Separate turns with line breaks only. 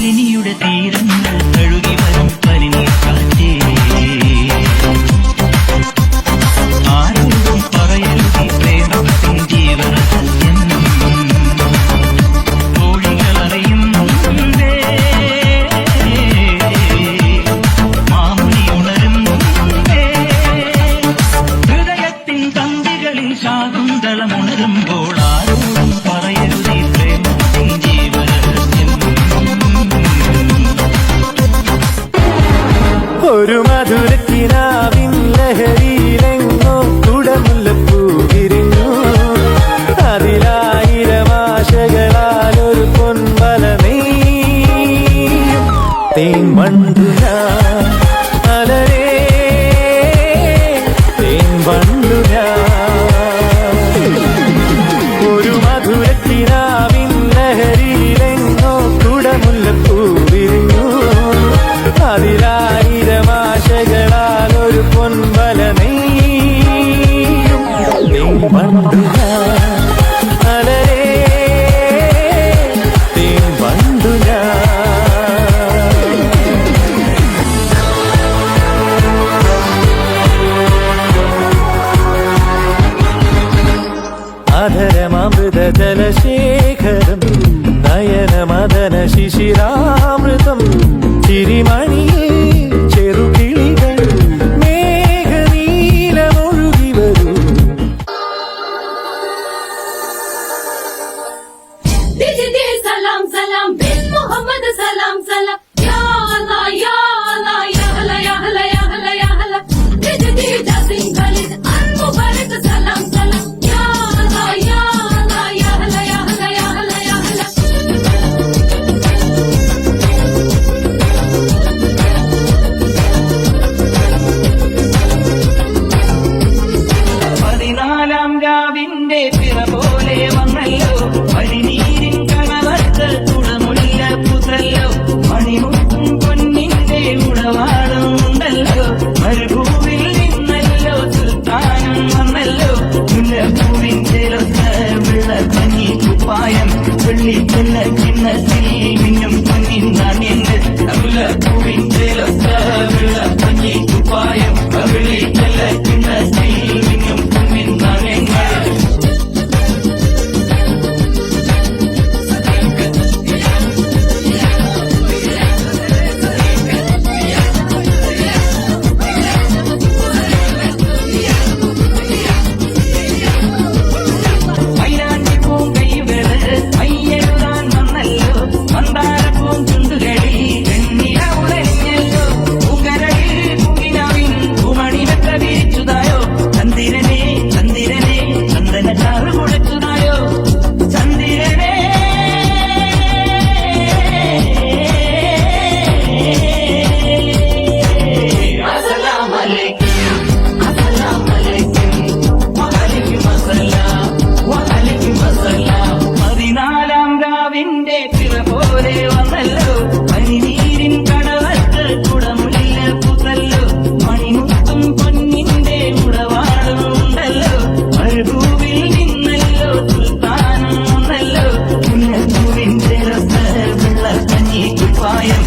മാലിനിയുടെ തീരങ്ങൾ കഴുകി വരും പനിനീർ കാറ്റേ ആരോടും പറയരുതി പ്രേമത്തിൻ ജീവരഹസ്യം കോഴികളറിയും മുൻപേ മാമുനി ഉണരും മുൻപേ ഹൃദയത്തിൻ തന്തികളിൽ ശാകുന്തളമുണരുമ്പോൾ ആരോടും പറയരുതി പ്രേമത്തിൻ ജീവരഹസ്യം
ഒരു മധുരക്കിനാവിൻ ലഹരിയിലെങ്ങോ കുടമുല്ലപ്പൂ വിരിഞ്ഞു അതിലായിരമാശകളാൽ ഒരു പൊൻവല നെയ്യും തേൻവണ്ടു ഞാൻ അലരേ തേൻവണ്ടു ഞാൻ ഒരു മധുരക്കിനാവിൻ ലഹരിയിലെങ്ങോ കുടമുല്ലപ്പൂ വിരിഞ്ഞു അതിലായിരമാശകളാൽ ഒരു പൊൻവല നെയ്യും തേൻവണ്ടു ഞാൻ അലരേ തേൻവണ്ടു ഞാൻ അധരമൃത ജലശേഖരം നയനമദന ശിശിരാമൃതം ചിരിമണിയിൽ ചെറുകിളികൾ മേഘനീലമൊഴുകി വരൂ
सलाम सलाम बिन मोहम्मद सलाम सलाम या अल्लाह या अल्लाह या अल्लाह या अल्लाह या अल्लाह या अल्लाह दिल जासिम खालिद अन मुबारक सलाम सलाम या अल्लाह या अल्लाह या अल्लाह या अल्लाह या अल्लाह या अल्लाह
പതിനാലാം രാവിന്റെ പിറ പോലെ വന്നല്ലോ പനിനീരിൻ കണവത്ത് കുടമുല്ല പുതല്ലോ മണിമുത്തും പൊന്നിന്റെ ഉടവാളുണ്ടല്ലോ മരുഭൂവിൽ നിന്നല്ലോ സുൽത്താനം വന്നല്ലോ മുല്ലപ്പൂവിൻ ചിലത്ത വെള്ള പഞ്ഞി കുപ്പായം വെള്ളിച്ചെല്ല കിണ്ണത്തിൽ മിന്നും പൊന്നിൻ നാണ്യങ്ങൾ മുല്ലപ്പൂവിൻ ചിലത്ത വെള്ള പഞ്ഞി കുപ്പായം വെള്ളിച്ചെല്ല കിണ്ണത്തിൽ മിന്നും പൊന്നിൻ നാണ്യങ്ങൾ മൈലാഞ്ചിപ്പൂം കൈകള് മയ്യെഴുതാൻ വന്നല്ലോ മന്ദാരപ്പൂം ചുണ്ടുകളിൽ വെണ്ണില ഉളഞ്ഞല്ലോ പൂങ്കരളിൽ പൂങ്കിനാവിൻ പൂമണിവെട്ട വിരിച്ചുതായോ ചന്ദിരനെ ചന്ദിരനെ ചന്ദനച്ചാറ് കുടച്ചുതായോ ചന്ദിരനെ അസ്സലാമു അലൈക്കും അസ്സലാമു അലൈക്കും വഅലൈക്കും അസ്സലാം വഅലൈക്കും അസ്സലാം പതിനാലാം രാവിന്റെ പിറ പോലെ വന്നല്ലോ പനിനീരിൻ കടവത്ത് കുടമുല്ല പുതല്ലോ മണിമുത്തും പൊന്നിന്റെ ഉടവാളുണ്ടല്ലോ മരുഭൂവിൽ നിന്നല്ലോ സുൽത്താനം വന്നല്ലോ മുല്ലപ്പൂവിൻ ചിലത്ത് വെള്ള കഞ്ഞി കുപ്പായം